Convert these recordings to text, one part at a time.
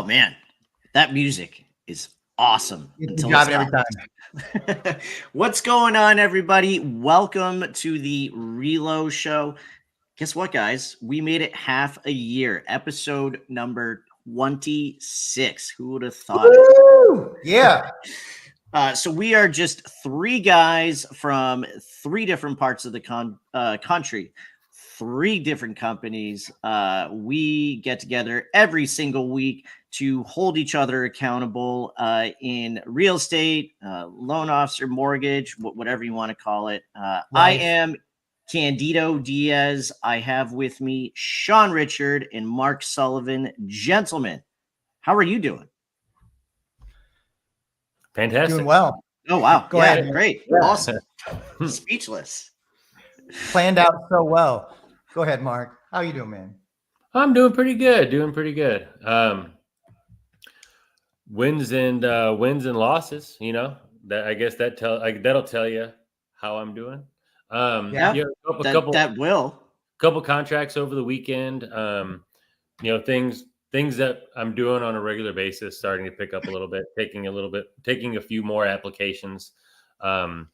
man, that music is awesome. It's job every time. What's going on, everybody? Welcome to the Reload Show. Guess what, guys? We made it half a year. Episode number 26. Who would have thought it? Yeah. So we are just three guys from three different parts of the country, three different companies. We get together every single week to hold each other accountable in real estate, loan officer, mortgage, whatever you want to call it. I am Candido Diaz. I have with me Sean Richard and Mark Sullivan. Gentlemen, how are you doing? Fantastic. Doing well. Oh, wow. Go ahead. Great. Yeah. Awesome. Speechless. Planned out so well. Go ahead, Mark. How you doing, man? I'm doing pretty good. Wins and losses, that I guess that'll tell you how I'm doing. That will. Couple contracts over the weekend. Things that I'm doing on a regular basis, starting to pick up a little bit, taking a few more applications. I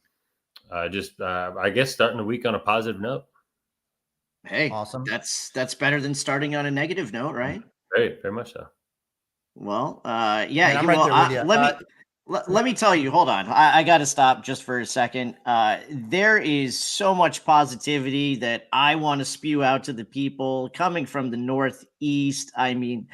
guess starting the week on a positive note. Hey, awesome. That's better than starting on a negative note, right? Very, very much so. Well, yeah. I'm right there with you. Let me tell you, hold on. I got to stop just for a second. There is so much positivity that I want to spew out to the people coming from the Northeast. I mean,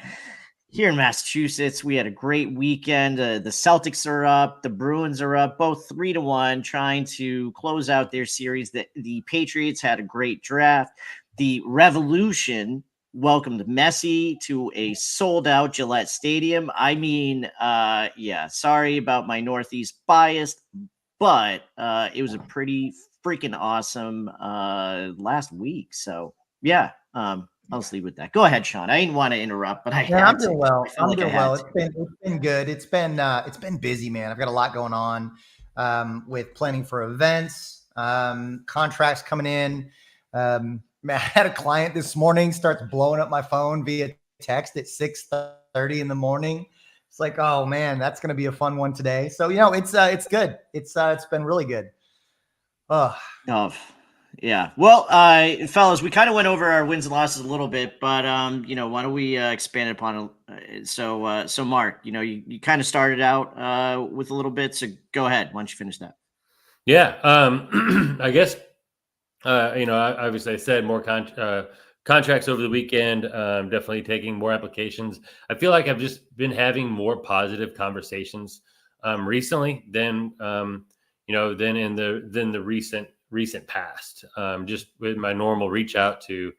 here in Massachusetts, we had a great weekend. The Celtics are up. The Bruins are up, both 3-1, trying to close out their series. The Patriots had a great draft. The Revolution welcomed Messi to a sold-out Gillette Stadium. I mean, sorry about my Northeast bias, but it was a pretty freaking awesome last week. So, yeah, I'll just leave with that. Go ahead, Sean. I didn't want to interrupt, but I'm doing well. I'm doing well. It's been good. It's been busy, man. I've got a lot going on with planning for events, contracts coming in. I had a client this morning starts blowing up my phone via text at 6:30 in the morning. It's like, oh man, that's going to be a fun one today. So, it's good. It's been really good. Yeah. Well, fellas, we kind of went over our wins and losses a little bit, but why don't we expand upon it? So Mark, you kind of started out with a little bit, so go ahead. Why don't you finish that? Yeah. I guess. Obviously I said more contracts over the weekend, definitely taking more applications. I feel like I've just been having more positive conversations recently than in the recent past. Just with my normal reach out to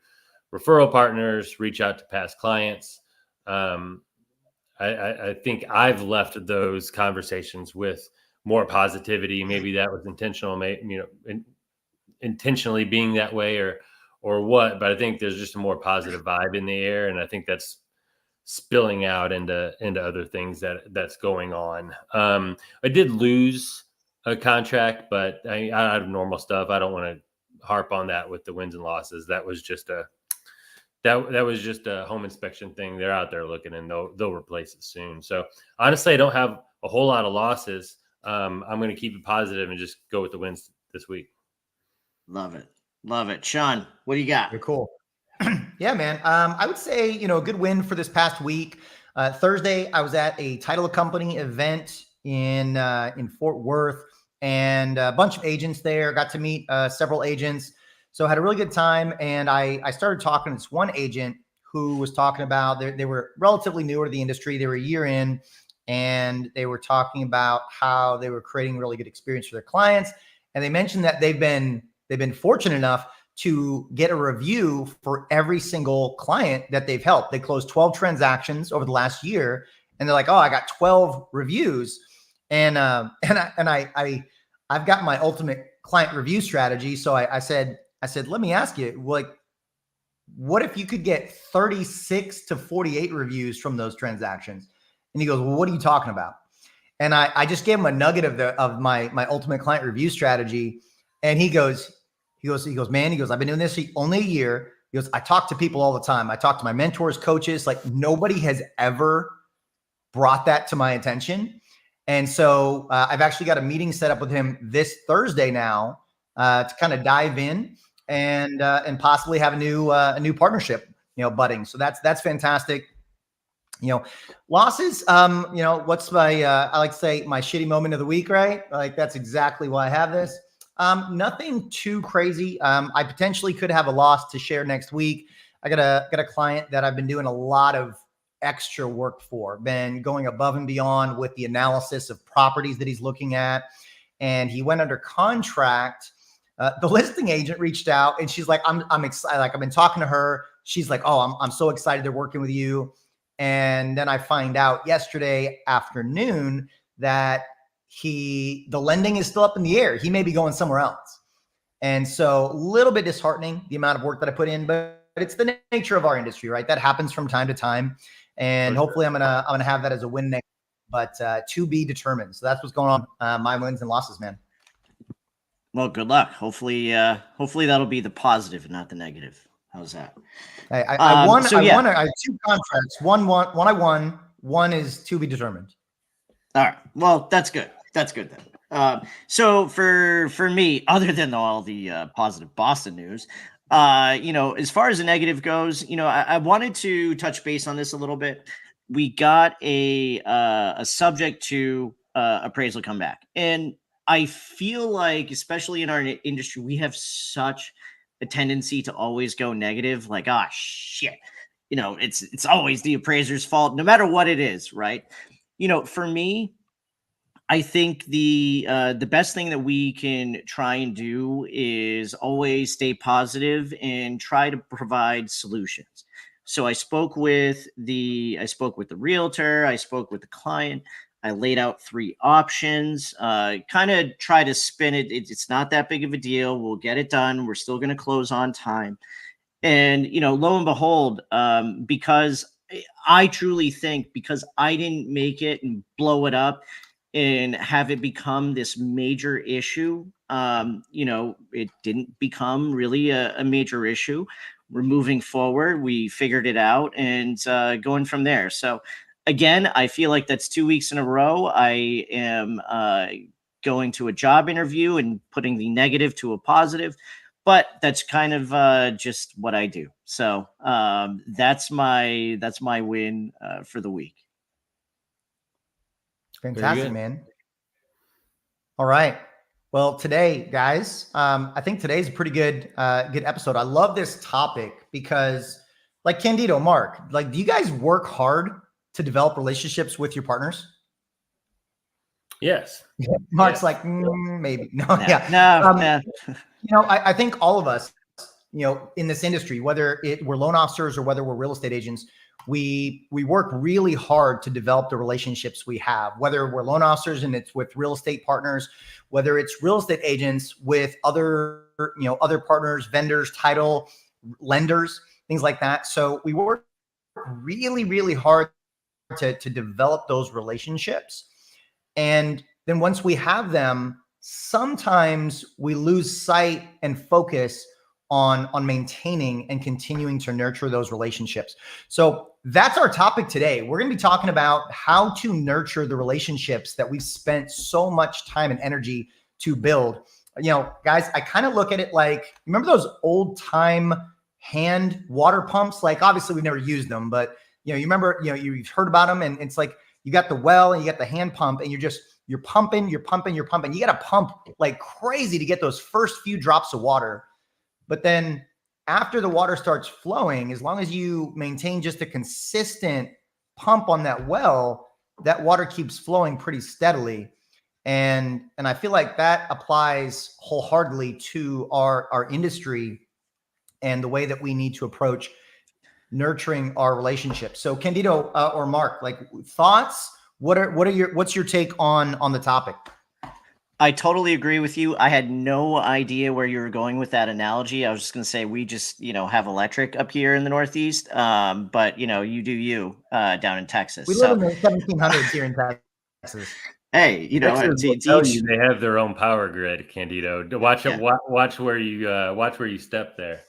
referral partners, reach out to past clients. I think I've left those conversations with more positivity. Maybe that was intentional, intentionally being that way or what, but I think there's just a more positive vibe in the air, and I think that's spilling out into other things that's going on. I did lose a contract, but out of normal stuff, I don't want to harp on that with the wins and losses. That was just a home inspection thing. They're out there looking, and they'll replace it soon. So honestly, I don't have a whole lot of losses. I'm going to keep it positive and just go with the wins this week. Love it. Sean, what do you got? You're cool. Yeah, man. I would say, a good win for this past week. Thursday, I was at a title company event in Fort Worth, and a bunch of agents there. Got to meet several agents. So I had a really good time. And I started talking to this one agent who was talking about, they were relatively newer to the industry. They were a year in, and they were talking about how they were creating really good experience for their clients. And they mentioned that they've been fortunate enough to get a review for every single client that they've helped. They closed 12 transactions over the last year, and they're like, "Oh, I got 12 reviews," and I've got my ultimate client review strategy. So I said, let me ask you, like, what if you could get 36 to 48 reviews from those transactions? And he goes, "Well, what are you talking about?" And I just gave him a nugget of my ultimate client review strategy. And he goes, man, I've been doing this only a year. He goes, I talk to people all the time. I talk to my mentors, coaches. Like, nobody has ever brought that to my attention. And so I've actually got a meeting set up with him this Thursday now to kind of dive in and possibly have a new partnership, budding. So that's fantastic. Losses, what's my, I like to say my shitty moment of the week, right? Like that's exactly why I have this. Nothing too crazy. I potentially could have a loss to share next week. I got a client that I've been doing a lot of extra work for, been going above and beyond with the analysis of properties that he's looking at. And he went under contract. The listing agent reached out and she's like, I'm excited. Like I've been talking to her. She's like, oh, I'm so excited they're working with you. And then I find out yesterday afternoon that the lending is still up in the air. He may be going somewhere else. And so a little bit disheartening, the amount of work that I put in, but it's the nature of our industry, right? That happens from time to time. And hopefully I'm gonna have that as a win next, but to be determined. So that's what's going on. My wins and losses, man. Well, good luck. Hopefully that'll be the positive and not the negative. How's that? I won. I have 2 contracts. One I won. One is to be determined. All right. Well, that's good. That's good then. So for me, other than all the positive Boston news, as far as the negative goes, I wanted to touch base on this a little bit. We got a subject to appraisal come back, and I feel like, especially in our industry, we have such a tendency to always go negative, like, ah, shit, it's always the appraiser's fault, no matter what it is, right? For me, I think the best thing that we can try and do is always stay positive and try to provide solutions. So I spoke with the realtor, I spoke with the client, I laid out 3 options, kind of try to spin it. It's not that big of a deal. We'll get it done. We're still going to close on time. And, lo and behold, because I truly think because I didn't make it and blow it up and have it become this major issue, it didn't become really a major issue. We're moving forward. We figured it out and going from there. So again, I feel like that's 2 weeks in a row. I am going to a job interview and putting the negative to a positive, but that's kind of just what I do. So that's my win for the week. Fantastic, man. All right. Well, today, guys, I think today's a pretty good episode. I love this topic because, like Candido, Mark, like, do you guys work hard to develop relationships with your partners? Yes. Mark's like, maybe. No, yeah. No. I think all of us, in this industry, whether we're loan officers or whether we're real estate agents, we work really hard to develop the relationships we have, whether we're loan officers and it's with real estate partners, whether it's real estate agents with other partners, vendors, title, lenders, things like that. So we work really, really hard to develop those relationships. And then once we have them, sometimes we lose sight and focus on maintaining and continuing to nurture those relationships. So that's our topic today. We're going to be talking about how to nurture the relationships that we've spent so much time and energy to build. Guys, I kind of look at it like, remember those old time hand water pumps? Like, obviously we've never used them, but you remember, you've heard about them, and it's like you got the well and you got the hand pump, and you're pumping. You got to pump like crazy to get those first few drops of water. But then after the water starts flowing, as long as you maintain just a consistent pump on that well, that water keeps flowing pretty steadily. And I feel like that applies wholeheartedly to our industry and the way that we need to approach nurturing our relationships. So Candido or Mark, like, thoughts? What's your take on the topic? I totally agree with you. I had no idea where you were going with that analogy. I was just going to say, we just, have electric up here in the Northeast. But you do you down in Texas. We live in the 1700s here in Texas. Hey, they have their own power grid, Candido. Watch where you step there.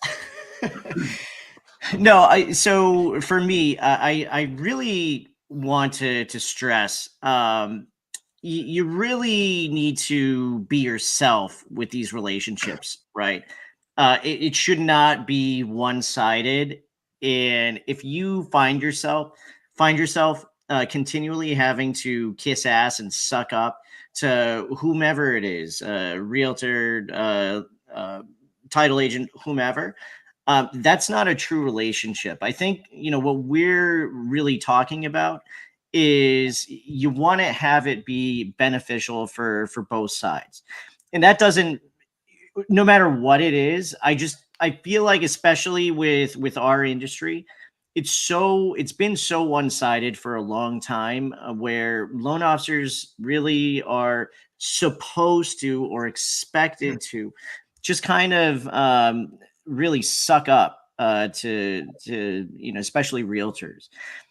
No, so for me, I really want to stress. You really need to be yourself with these relationships, right? It should not be one sided. And if you find yourself continually having to kiss ass and suck up to whomever it is, realtor, title agent, whomever, that's not a true relationship. I think, what we're really talking about is you want to have it be beneficial for both sides. And that doesn't, no matter what it is, I feel like, especially with our industry, it's been so one-sided for a long time, where loan officers really are supposed to or expected to just kind of really suck up to especially realtors.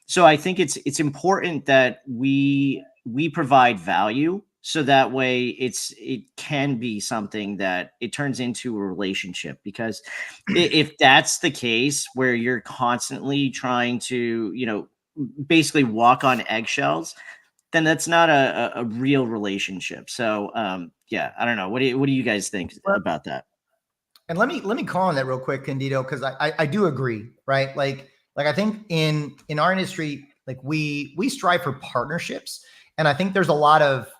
So I think it's important that we provide value, so that way it can be something that it turns into a relationship. Because if that's the case, where you're constantly trying to basically walk on eggshells, then that's not a real relationship. So yeah, I don't know, what do you guys think about that? And let me call on that real quick, Candido, because I do agree, right? Like I think in our industry, like we strive for partnerships, and I think there's a lot of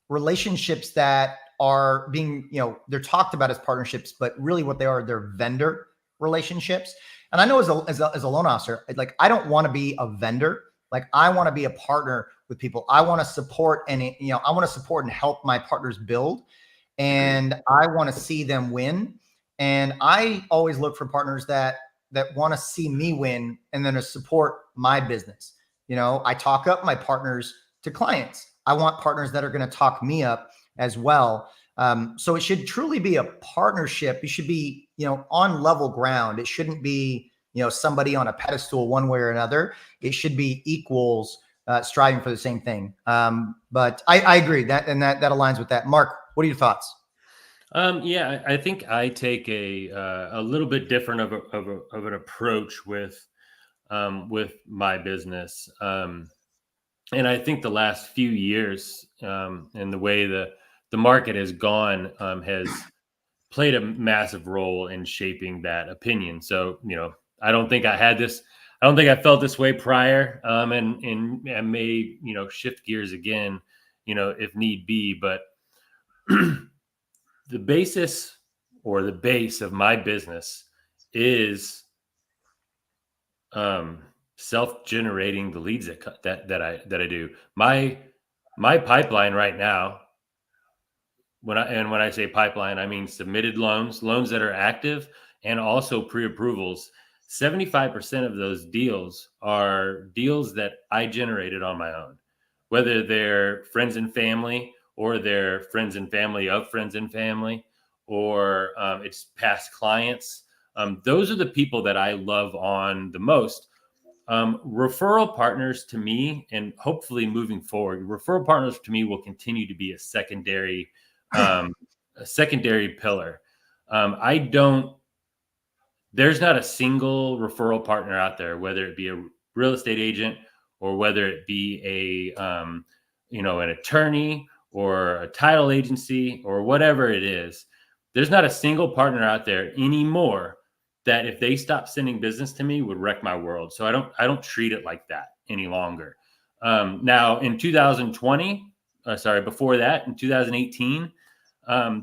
relationships that are being, they're talked about as partnerships, but really what they are, they're vendor relationships. And I know as a loan officer, like I don't want to be a vendor. Like I want to be a partner with people. I want to support I want to support and help my partners build, and I want to see them win. And I always look for partners that want to see me win and then to support my business. I talk up my partners to clients. I want partners that are going to talk me up as well. So it should truly be a partnership. It should be, on level ground. It shouldn't be, somebody on a pedestal one way or another. It should be equals striving for the same thing. But I agree that, and that aligns with that. Mark, what are your thoughts? Yeah, I think I take a little bit different of an approach with my business. And I think the last few years, and the way the market has gone, has played a massive role in shaping that opinion. So, I don't think I don't think I felt this way prior, and may, shift gears again, if need be. But the basis or the base of my business is self-generating the leads that I do. My pipeline right now, when I say pipeline, I mean submitted loans that are active, and also pre-approvals. 75% of those deals are deals that I generated on my own, whether they're friends and family, or they're friends and family of friends and family, or it's past clients. Those are the people that I love on the most. Referral partners to me, and hopefully moving forward, referral partners to me will continue to be a secondary pillar. There's not a single referral partner out there, whether it be a real estate agent, or whether it be an attorney, or a title agency, or whatever it is. There's not a single partner out there anymore that, if they stop sending business to me, would wreck my world. So I don't treat it like that any longer. Now in 2020, before that, in 2018,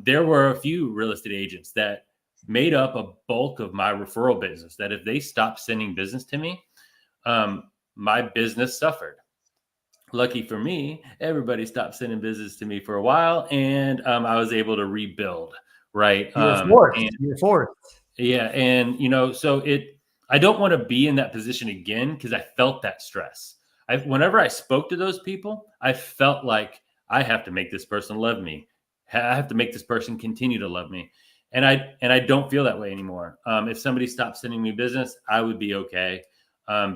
there were a few real estate agents that made up a bulk of my referral business, that if they stopped sending business to me, my business suffered. Lucky for me, everybody stopped sending business to me for a while, and I was able to rebuild. Right. You're forced. Yeah. And, I don't want to be in that position again, because I felt that stress. Whenever I spoke to those people, I felt like I have to make this person love me. I have to make this person continue to love me. And I don't feel that way anymore. If somebody stopped sending me business, I would be okay,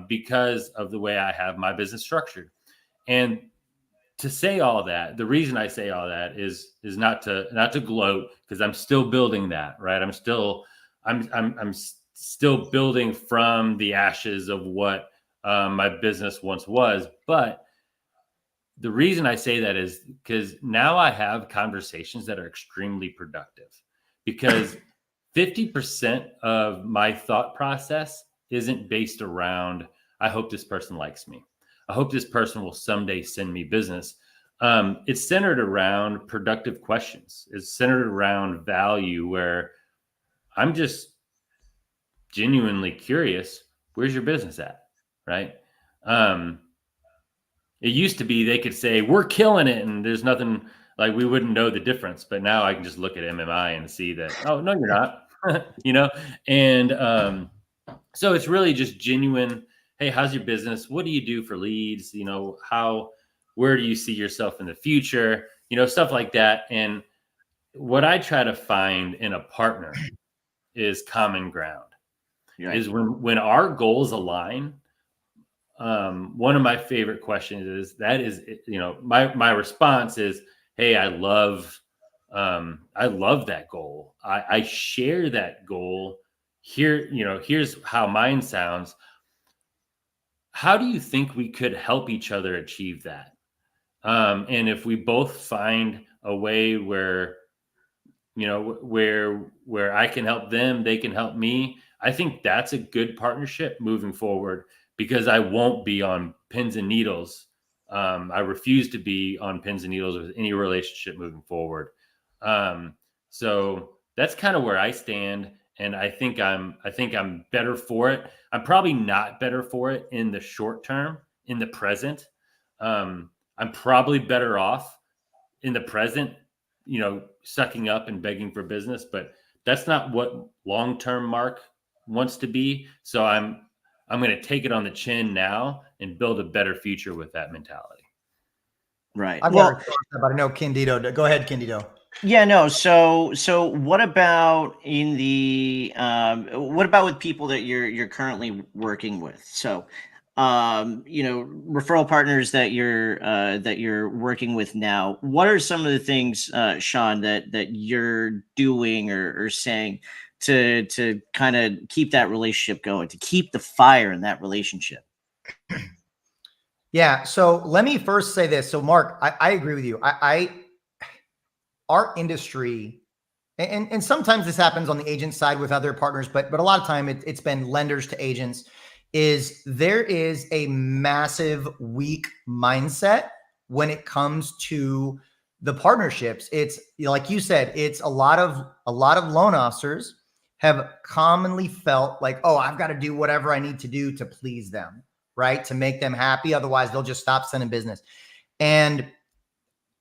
because of the way I have my business structured. And to say all that, the reason I say all that is not to gloat, because I'm still building that, right? I'm still building from the ashes of what my business once was. But the reason I say that is because now I have conversations that are extremely productive, because 50% of my thought process isn't based around, I hope this person likes me, I hope this person will someday send me business. It's centered around productive questions. It's centered around value, where I'm just genuinely curious, where's your business at? Right. It used to be they could say, we're killing it, and there's nothing, like we wouldn't know the difference. But now I can just look at MMI and see that, oh, no, you're not, And so it's really just genuine. Hey, how's your business? What do you do for leads? Where do you see yourself in the future? Stuff like that. And what I try to find in a partner is common ground. Right. Is when our goals align. One of my favorite questions is my response is, hey, I love that goal. I share that goal here. Here's how mine sounds. How do you think we could help each other achieve that? And if we both find a way where I can help them, they can help me, I think that's a good partnership moving forward, because I won't be on pins and needles. I refuse to be on pins and needles with any relationship moving forward. So that's kind of where I stand. And I think I'm better for it. I'm probably not better for it in the short term, in the present. I'm probably better off in the present, sucking up and begging for business, but that's not what long-term Mark wants to be. So I'm going to take it on the chin now and build a better future with that mentality. Right. But I know Candido. Go ahead, Candido. Yeah, no. So what about what about with people that you're currently working with? So, referral partners that you're working with now. What are some of the things, Sean, that you're doing or saying to kind of keep that relationship going, to keep the fire in that relationship? Yeah. So let me first say this. So Mark, I agree with you. Our industry, and sometimes this happens on the agent side with other partners, but a lot of time it's been lenders to agents, is there is a massive weak mindset when it comes to the partnerships. It's like you said, it's a lot of loan officers have commonly felt like, oh, I've got to do whatever I need to do to please them, right? To make them happy. Otherwise they'll just stop sending business. And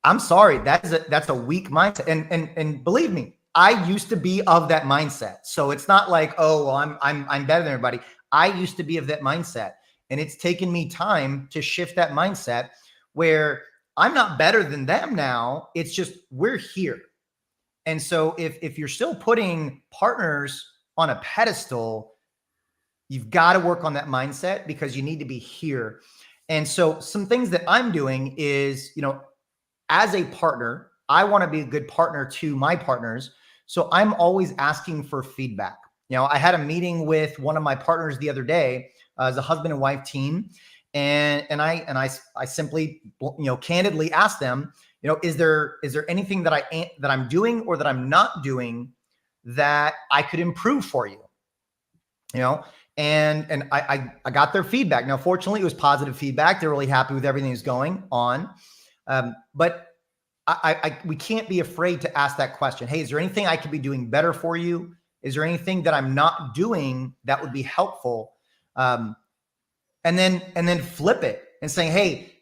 I'm sorry, that's a weak mindset. And believe me, I used to be of that mindset. So it's not like, oh, well, I'm better than everybody. I used to be of that mindset, and it's taken me time to shift that mindset where I'm not better than them now. It's just, we're here. And so if you're still putting partners on a pedestal, you've got to work on that mindset, because you need to be here. And so some things that I'm doing is, as a partner, I want to be a good partner to my partners. So I'm always asking for feedback. I had a meeting with one of my partners the other day as a husband and wife team. And I simply, candidly asked them, is there anything that I'm doing or that I'm not doing that I could improve for you? And I got their feedback. Now, fortunately, it was positive feedback. They're really happy with everything that's going on. But we can't be afraid to ask that question. Hey, is there anything I could be doing better for you? Is there anything that I'm not doing that would be helpful? And then flip it and saying, hey,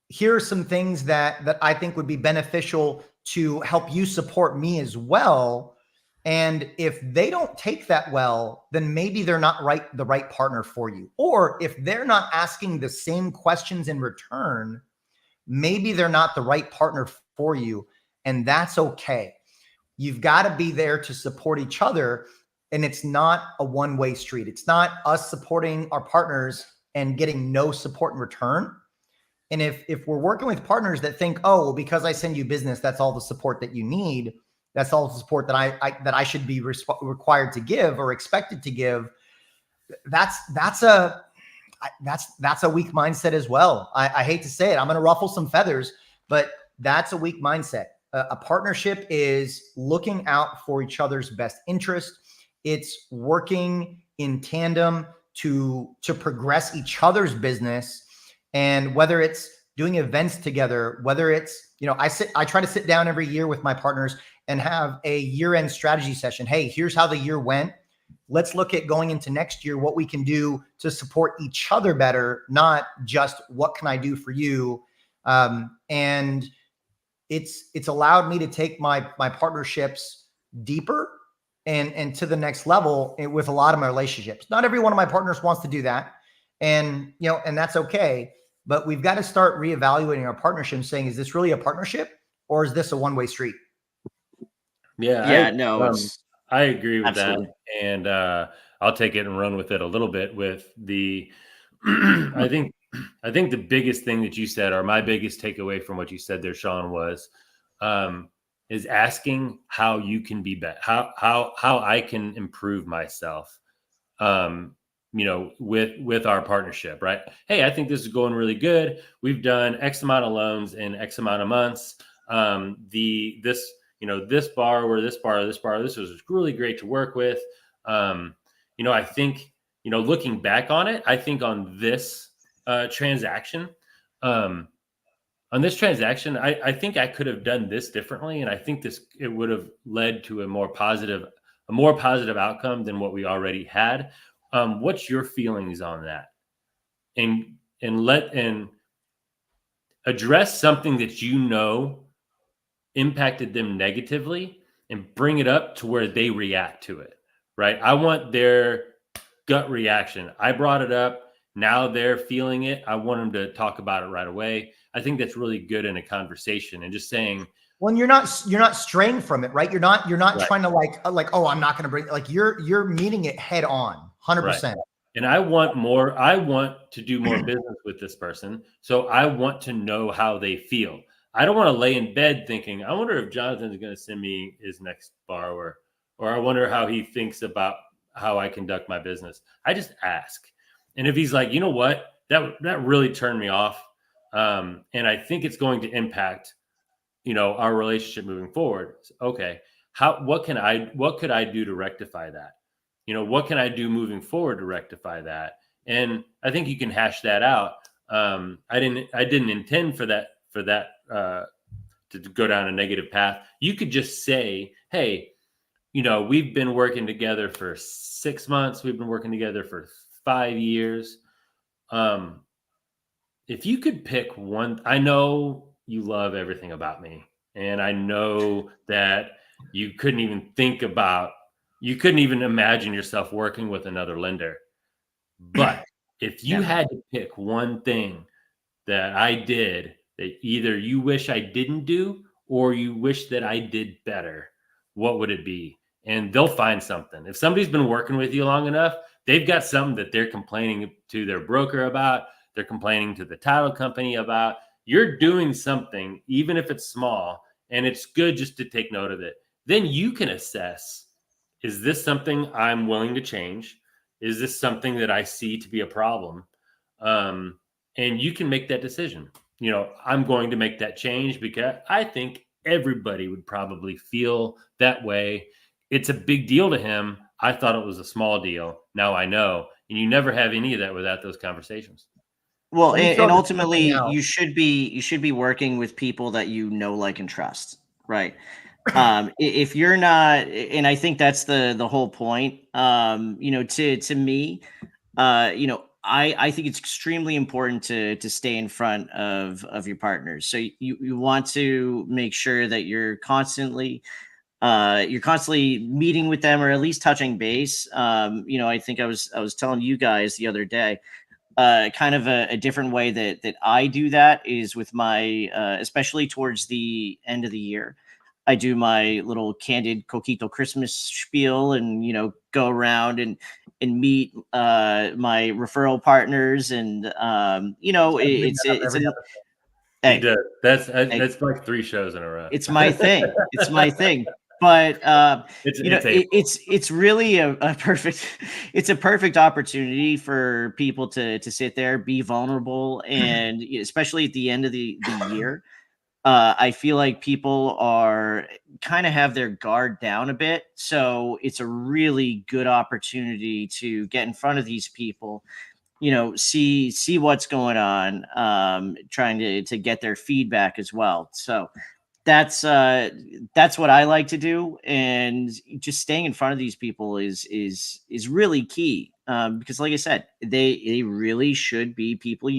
here are some things that I think would be beneficial to help you support me as well. And if they don't take that well, then maybe they're not the right partner for you. Or if they're not asking the same questions in return, maybe they're not the right partner for you. And that's okay. You've got to be there to support each other. And it's not a one-way street. It's not us supporting our partners and getting no support in return. And if we're working with partners that think, oh, well, because I send you business, that's all the support that you need, that's all the support that I should be required to give or expected to give, that's that's a weak mindset as well. I hate to say it. I'm going to ruffle some feathers, but that's a weak mindset. A partnership is looking out for each other's best interest. It's working in tandem to progress each other's business. And whether it's doing events together, whether it's, I try to sit down every year with my partners and have a year-end strategy session. Hey, here's how the year went. Let's look at going into next year, what we can do to support each other better, not just what can I do for you. And it's allowed me to take my partnerships deeper and to the next level with a lot of my relationships. Not every one of my partners wants to do that. And, and that's okay. But we've got to start reevaluating our partnership and saying, is this really a partnership or is this a one-way street? Yeah. No, I agree with absolutely. that. And I'll take it and run with it a little bit with the, I think the biggest thing that you said, or my biggest takeaway from what you said there, Sean, was, is asking how you can be better, how I can improve myself, with our partnership, right? Hey, I think this is going really good. We've done X amount of loans in X amount of months. This borrower, this was really great to work with. I think, looking back on it, I think on this transaction, I think I could have done this differently. And I think it would have led to a more positive outcome than what we already had. What's your feelings on that? And address something that impacted them negatively and bring it up to where they react to it, right? I want their gut reaction. I brought it up. Now they're feeling it. I want them to talk about it right away. I think that's really good in a conversation, and just saying, well, you're not straying from it, right? You're not right. trying to like, oh, I'm not going to bring, like you're meeting it head on 100%. Right. And I want to do more business with this person. So I want to know how they feel. I don't want to lay in bed thinking, I wonder if Jonathan's going to send me his next borrower, or I wonder how he thinks about how I conduct my business. I just ask. And if he's like, you know what, that really turned me off. And I think it's going to impact, our relationship moving forward. Okay. What could I do to rectify that? What can I do moving forward to rectify that? And I think you can hash that out. I didn't intend for that to go down a negative path. You could just say, hey, we've been working together for 6 months. We've been working together for 5 years. If you could pick one, I know you love everything about me. And I know that you couldn't even imagine yourself working with another lender. But if you had to pick one thing that I did that either you wish I didn't do or you wish that I did better, what would it be? And they'll find something. If somebody's been working with you long enough, they've got something that they're complaining to their broker about, they're complaining to the title company about. You're doing something, even if it's small, and it's good just to take note of it. Then you can assess, is this something I'm willing to change? Is this something that I see to be a problem? And you can make that decision. I'm going to make that change because I think everybody would probably feel that way. It's a big deal to him. I thought it was a small deal. Now I know. And you never have any of that without those conversations. Well, and ultimately you should be working with people that like and trust, right? If you're not, and I think that's the whole point. To me, I think it's extremely important to stay in front of your partners. So you want to make sure that you're constantly meeting with them, or at least touching base. I think I was telling you guys the other day, kind of a different way that I do that is with my, especially towards the end of the year, I do my little candid coquito Christmas spiel and, go around and meet my referral partners. And, Hey, that's like 3 shows in a row. It's my thing. It's my thing. but It's you know, it's April. it's really a perfect it's a perfect opportunity for people to sit there, be vulnerable, and especially at the end of the year. I feel like people are kind of have their guard down a bit. So it's a really good opportunity to get in front of these people, see what's going on, trying to get their feedback as well. So that's what I like to do, and just staying in front of these people is really key, because like I said, they really should be people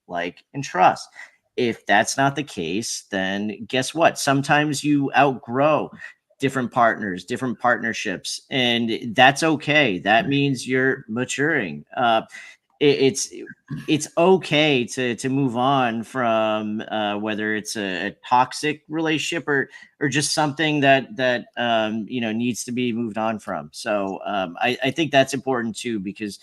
like, and trust. If that's not the case, then guess what? Sometimes you outgrow different partners, different partnerships, and that's okay. That means you're maturing. It's okay to move on from, whether it's a toxic relationship or just something that needs to be moved on from. So I think that's important too, because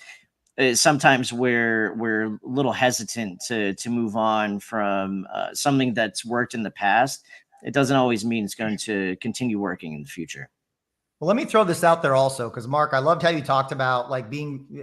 sometimes we're a little hesitant to move on from something that's worked in the past. It doesn't always mean it's going to continue working in the future. Well, let me throw this out there also, because Mark, I loved how you talked about like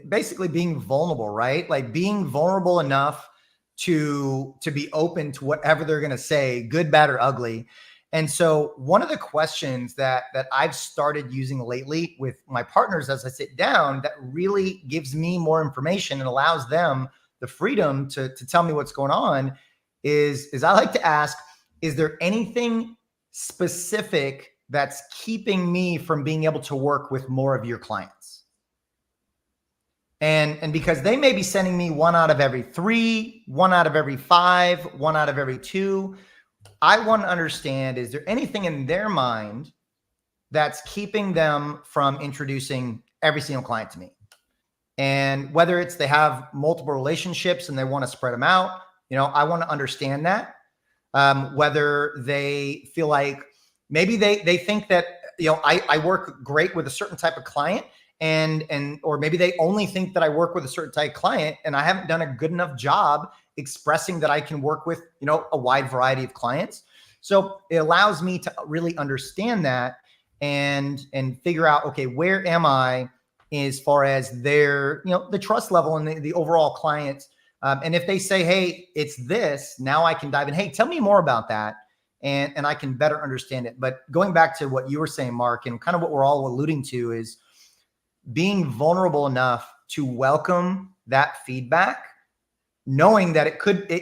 basically being vulnerable, right? Like being vulnerable enough to be open to whatever they're going to say, good, bad, or ugly. And so one of the questions that I've started using lately with my partners as I sit down that really gives me more information and allows them the freedom to tell me what's going on is I like to ask, is there anything specific that's keeping me from being able to work with more of your clients? And because they may be sending me 1 out of every 3, 1 out of every 5, 1 out of every 2, I want to understand, is there anything in their mind that's keeping them from introducing every single client to me? And whether it's they have multiple relationships and they want to spread them out, I want to understand that. Whether they feel like maybe they think that, I work great with a certain type of client, or maybe they only think that I work with a certain type of client and I haven't done a good enough job expressing that I can work with, a wide variety of clients. So it allows me to really understand that and figure out, okay, where am I as far as their, the trust level and the overall clients. And if they say, hey, it's this, now I can dive in. Hey, tell me more about that. And I can better understand it. But going back to what you were saying, Mark, and kind of what we're all alluding to is being vulnerable enough to welcome that feedback, knowing that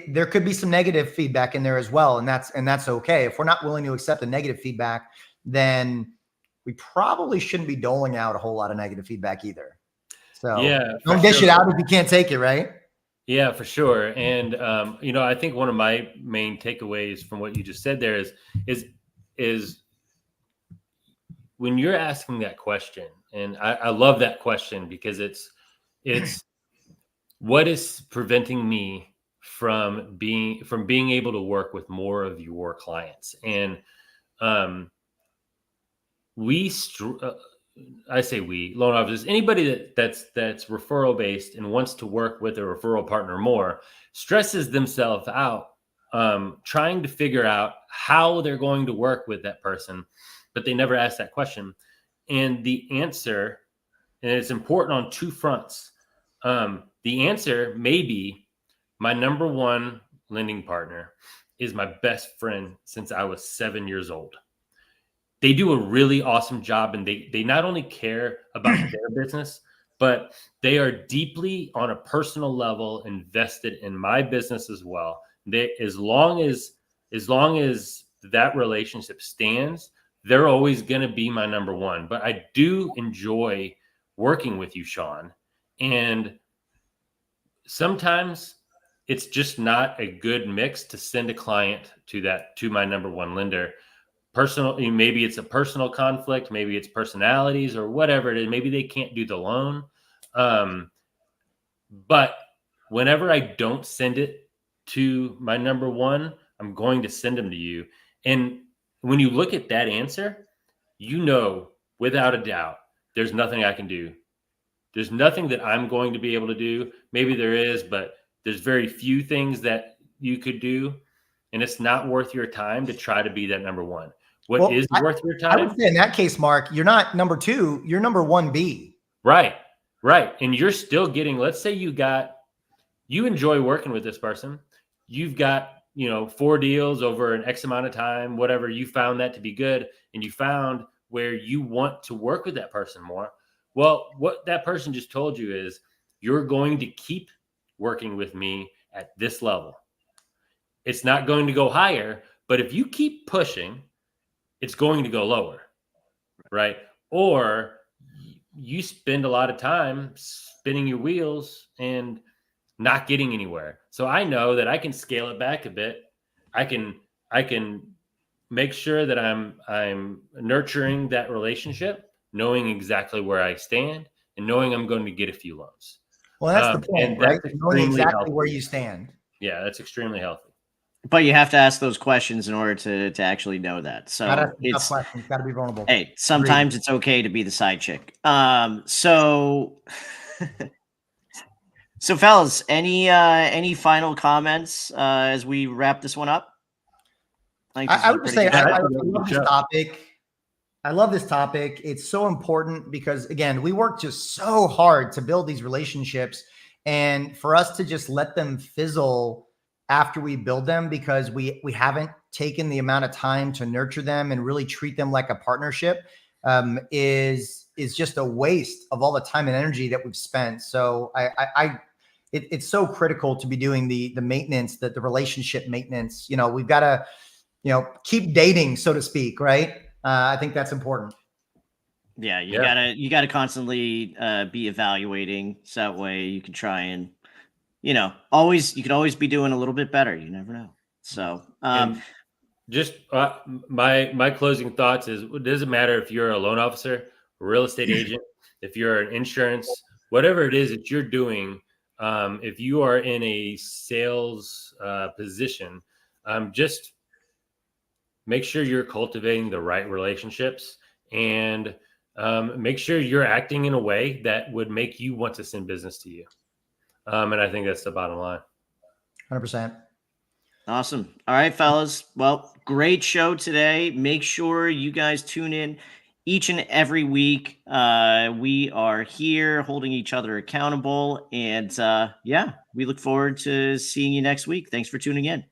there could be some negative feedback in there as well. And that's okay. If we're not willing to accept the negative feedback, then we probably shouldn't be doling out a whole lot of negative feedback either. So Yeah, don't dish it out if you can't take it, right? Yeah, for sure. And I think one of my main takeaways from what you just said there is when you're asking that question, and I love that question because it's what is preventing me from being able to work with more of your clients. And I say we, loan officers, anybody that's referral based and wants to work with a referral partner more, stresses themselves out trying to figure out how they're going to work with that person, but they never ask that question. And the answer, and it's important on 2 fronts. The answer may be my number one lending partner is my best friend since I was 7 years old. They do a really awesome job, and they not only care about their business, but they are deeply on a personal level invested in my business as well. As long as that relationship stands, they're always going to be my number one. But I do enjoy working with you, Sean. And sometimes it's just not a good mix to send a client to my number one lender. Maybe it's a personal conflict, maybe it's personalities or whatever it is. Maybe they can't do the loan. But whenever I don't send it to my number one, I'm going to send them to you. And when you look at that answer, without a doubt, there's nothing I can do. There's nothing that I'm going to be able to do. Maybe there is, but there's very few things that you could do. And it's not worth your time to try to be that number one. What is worth your I would time? say in that case, Mark, you're not number 2, you're number 1B. Right. And you're still getting, let's say you enjoy working with this person. You've got, 4 deals over an X amount of time, whatever. You found that to be good, and you found where you want to work with that person more. Well, what that person just told you is you're going to keep working with me at this level. It's not going to go higher, but if you keep pushing, it's going to go lower, right? Or you spend a lot of time spinning your wheels and not getting anywhere. So I know that I can scale it back a bit. I can make sure that I'm nurturing that relationship, knowing exactly where I stand and knowing I'm going to get a few loans. Well, that's the point, and right? that's Knowing extremely exactly healthy. where you stand. Yeah, that's extremely healthy. But you have to ask those questions in order to actually know that. So It's got to be vulnerable. Hey, sometimes it's okay to be the side chick. So fellas, any final comments as we wrap this one up? I would just say I love this show. topic. I love this topic. It's so important because, again, we work just so hard to build these relationships, and for us to just let them fizzle after we build them because we haven't taken the amount of time to nurture them and really treat them like a partnership is just a waste of all the time and energy that we've spent. So it's so critical to be doing the maintenance, the relationship maintenance. We've got to, keep dating, so to speak, right? I think that's important. Yeah, you gotta constantly be evaluating, so that way you can try and you could always be doing a little bit better. You never know. So just my closing thoughts is it doesn't matter if you're a loan officer, a real estate agent, if you're an insurance, whatever it is that you're doing, if you are in a sales position, just make sure you're cultivating the right relationships and make sure you're acting in a way that would make you want to send business to you. And I think that's the bottom line. 100%. Awesome. All right, fellas. Well, great show today. Make sure you guys tune in each and every week. We are here holding each other accountable. And we look forward to seeing you next week. Thanks for tuning in.